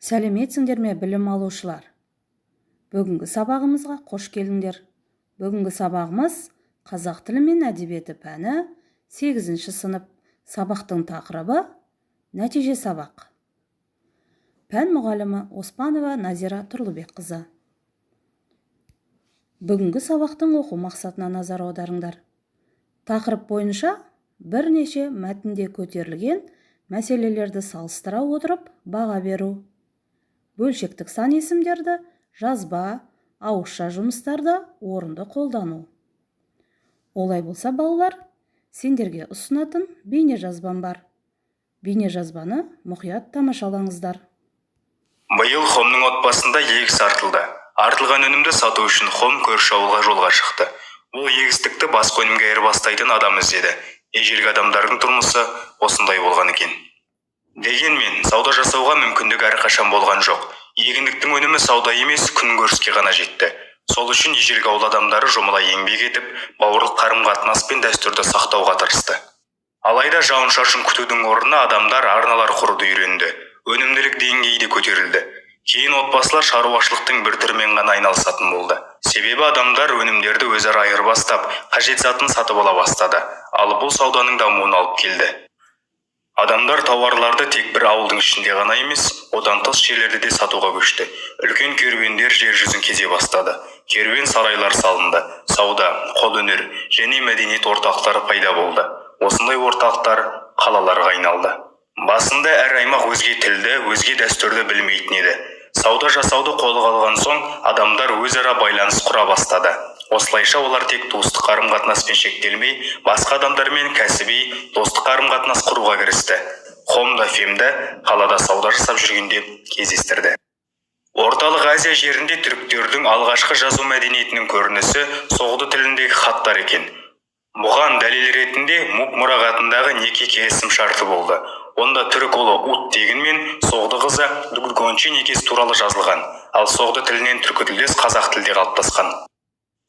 Сәлеметсіңдер ме білім алушылар? Бүгінгі сабағымызға қош келдіңдер. Бүгінгі сабағымыз қазақ тілі мен әдебиеті пәні 8-ші сынып. Сабақтың тақырыбы нәтиже сабақ. Пән мұғалімі Оспанова Назира Тұрлыбекқызы. Бүгінгі сабақтың оқу мақсатына назар аударыңдар. Тақырып бойынша бірнеше мәтінде көтерілген мәселелерді салыстыра отырып баға беру. Бөлшектік сан есімдерді жазба, ауызша жұмыстарда орынды қолдану. Олай болса, балалар, сендерге ұсынатын бейне жазбам бар. Бейне жазбаны мұқият тамашалаңыздар. Биыл Хомның отбасында егіс артылды. Артылған өнімді сату үшін Хом көрші ауылға жолға шықты. Ол егістікті басқа өнімге айырбастайтын адам іздеді. Ежелгі адамдардың тұрмысы осындай болған екен. Дегенмен, сауда жасауға мүмкіндік әрқашан болған жоқ. Егіндіктің өнімі сауда емес, күнкөріске ғана жетті. Сол үшін ежелгі ауыл адамдары жұмыла еңбек етіп, бауырлық қарым-қатынас пен дәстүрді сақтауға тырысты. Алайда жауын-шашын күтудің орнына адамдар арналар құруды үйренді. Өнімділік деңгейі де көтерілді. Кейін отбасылар шаруашылықтың бір түрімен ғана айналысатын болды. Себебі адамдар өнімдерді өзара айырбастап, қажет затын сатып ала бастады. Ал бұл сауданың дамуына алып келді. Адамдар тауарларды тек бір ауылдың ішінде ғана емес, одан тыс жерлерде де сатуға көшті. Үлкен керуендер жер жүзін кезе бастады. Керуен сарайлар салынды. Сауда, қолөнер және мәдениет орталықтары пайда болды. Осындай орталықтар қалаларға айналды. Басында әр аймақ өзге тілді, өзге дәстүрді білмейтін еді. Сауда жасауды қолға алған соң, адамдар өзара байланыс құра бастады. Осылайша олар тек туыстық қарым-қатынаспен шектелмей, басқа адамдармен кәсіби, достық қарым-қатынас құруға кірісті. Хом да Фемді қалада сауда жасап жүргенде кездестірді. Орталық Азия жерінде түріктердің алғашқы жазу мәдениетінің көрінісі соғды тіліндегі хаттар екен. Бұған дәлел ретінде Мук мұрағатындағы неке келісім шарты болды. Онда түрік ұлы Ут тегінмен соғды қызы Дуггончи некесі туралы жазылған, ал соғды тілінен түркі тілдес қазақ тілде қалыптасқан.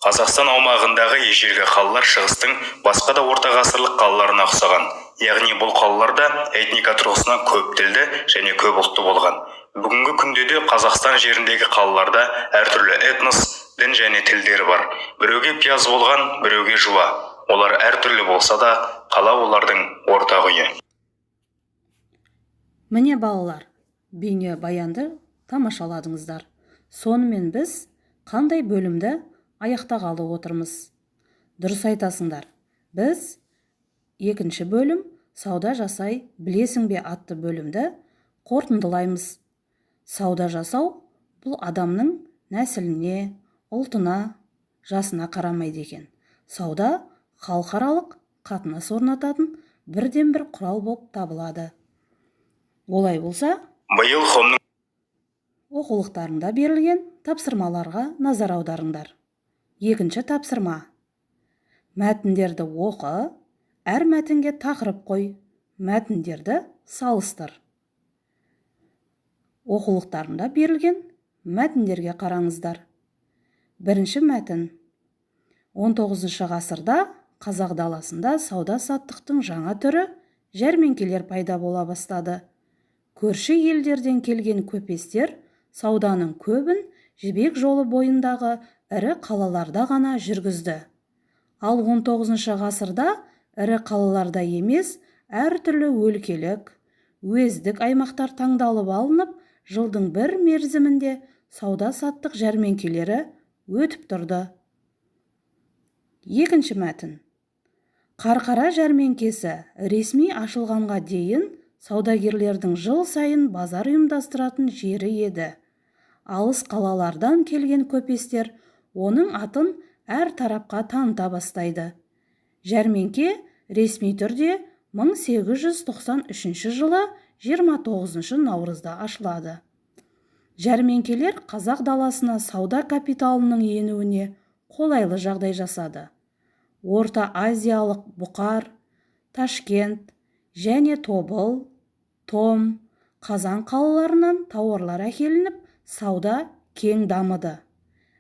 Қазақстан аумағындағы ежелгі қалалар шығыстың басқа да орта ғасырлық қалаларына ұқсаған. Яғни бұл қалаларда этника тұрғысынан көп тілді және көп ұлтты болған. Бүгінгі күнде де Қазақстан жеріндегі қалаларда әртүрлі этнос, дін және тілдері бар. Біреуге пияз болған, біреуге жуа. Олар әртүрлі болса да, қала олардың ортақ үйі. Міне балалар, бейне баянды тамашаладыңыздар. Сонымен біз қандай бөлімді аяқтағалы отырмыз? Дұрыс айтасыңдар. Біз 2-ші бөлім сауда жасай білесің бе атты бөлімді қорытындылаймыз. Сауда жасау бұл адамның нәсіліне, ұлтына, жасына қарамайды екен. Сауда халықаралық қатынас орнататын бірден бір құрал болып табылады. Олай болса, биыл Хомның оқулықтарында берілген тапсырмаларға назар аударыңдар. 2-ші тапсырма. Мәтіндерді оқы, әр мәтінге тақырып қой, мәтіндерді салыстыр. Оқулықтарында берілген мәтіндерге қараңыздар. 1-ші мәтін. 19-шы ғасырда қазақ даласында сауда-саттықтың жаңа түрі жәрмеңкелер пайда бола бастады. Көрші елдерден келген көпестер сауданың көбін Жібек жолы бойындағы ірі қалаларда ғана жүргізді. Ал 19-шы ғасырда ірі қалаларда емес, әртүрлі өлкелік, уездік аймақтар таңдалып алынып, жылдың бір мерзімінде сауда-саттық жәрмеңкелері өтіп тұрды. 2-ші мәтін. Қарқара жәрмеңкесі ресми ашылғанға дейін саудагерлердің жыл сайын базар ұйымдастыратын жері еді. Алыс қалалардан келген көпестер оның атын әр тарапқа таныта бастайды. Жәрмеңке ресми түрде 1893 жылы 29 наурызда ашылады. Жәрмеңкелер қазақ даласына сауда капиталының енуіне қолайлы жағдай жасады. Орта Азиялық Бұқар, Ташкент және Тобыл, Том, Қазан қалаларынан тауарлар әкелініп, сауда кең дамыды.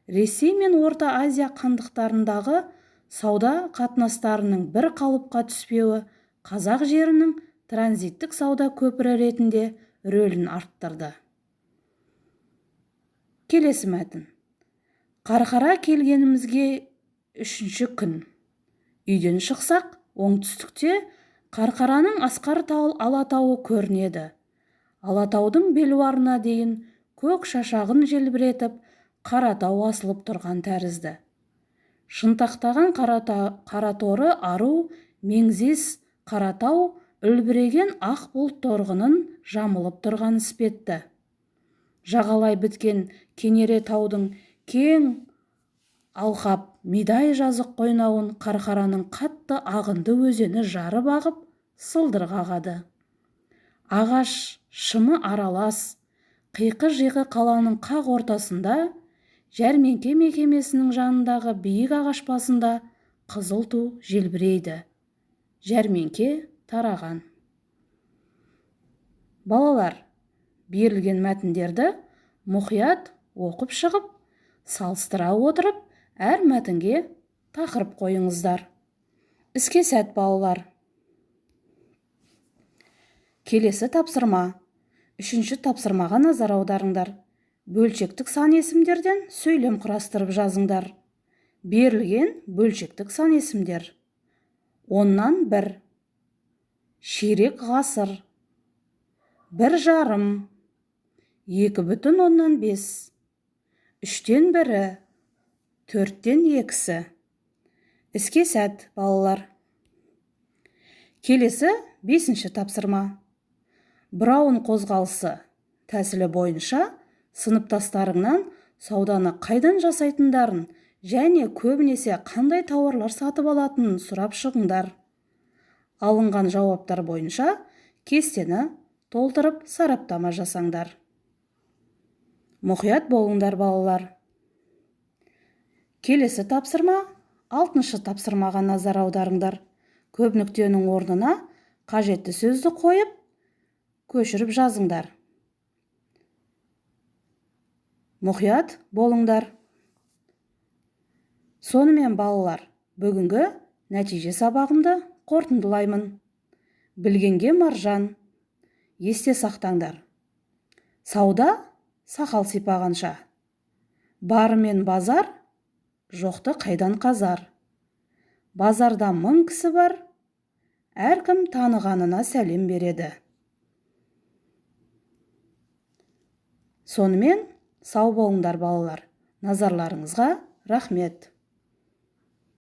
Ресей мен Орта Азия хандықтарындағы сауда қатынастарының бір қалыпқа түспеуі қазақ жерінің транзиттік сауда көпірі ретінде рөлін арттырды. Келесі мәтін. Қарқара келгенімізге 3-ші күн. Үйден шықсақ, оңтүстікте Қарқараның асқар алатауы көрінеді. Алатаудың белуарына дейін көк шашағын желбіретіп, Қаратау асылып тұрған тәрізді. Шынтақтаған қараторы ару, меңзес Қаратау үлбіреген ақ бұлт торғынын жамылып тұрған іспетті. Жағалай біткен кенере таудың кең алқап мидай жазық қойнауын Қарқараның қатты ағынды өзені жарып ағып, сылдыр қағады. Ағаш шымы аралас, қиқы-жиқы қаланың қақ ортасында, жәрмеңке мекемесінің жанындағы биік ағаш басында қызыл ту желбірейді. Жәрмеңке тараған. Балалар, берілген мәтіндерді мұқият оқып шығып, салыстыра отырып, әр мәтінге тақырып қойыңыздар. Іске сәт, балалар. Келесі тапсырма. 3-ші тапсырмаға назар аударыңдар. Бөлшектік сан есімдерден сөйлем құрастырып жазыңдар. Берілген бөлшектік сан есімдер: 10-нан 1, ширек ғасыр, 1,5, 2,5, 3-тен 1, 4-тен 2. Іске сәт, балалар. Келесі 5-ші тапсырма. Браун қозғалысы тәсілі бойынша сыныптастарыңнан сауданы қайдан жасайтындарын және көбінесе қандай тауарлар сатып алатынын сұрап шығыңдар. Алынған жауаптар бойынша кестені толтырып сараптама жасаңдар. Мұқият болыңдар, балалар. Келесі тапсырма 6-шы тапсырмаға назар аударыңдар. Көп нүктенің орнына қажетті сөзді қойып, көшіріп жазыңдар. Мұқият болыңдар. Сонымен, балалар, бүгінгі нәтиже сабағымды қорытындылаймын. Білгенге маржан. Есте сақтаңдар. Сауда сақал сипағанша. Барымен базар, жоқты қайдан қазар. Базарда 1000 кісі бар, әркім танығанына сәлем береді. Сонымен, сау болыңдар, балалар. Назарларыңызға рахмет.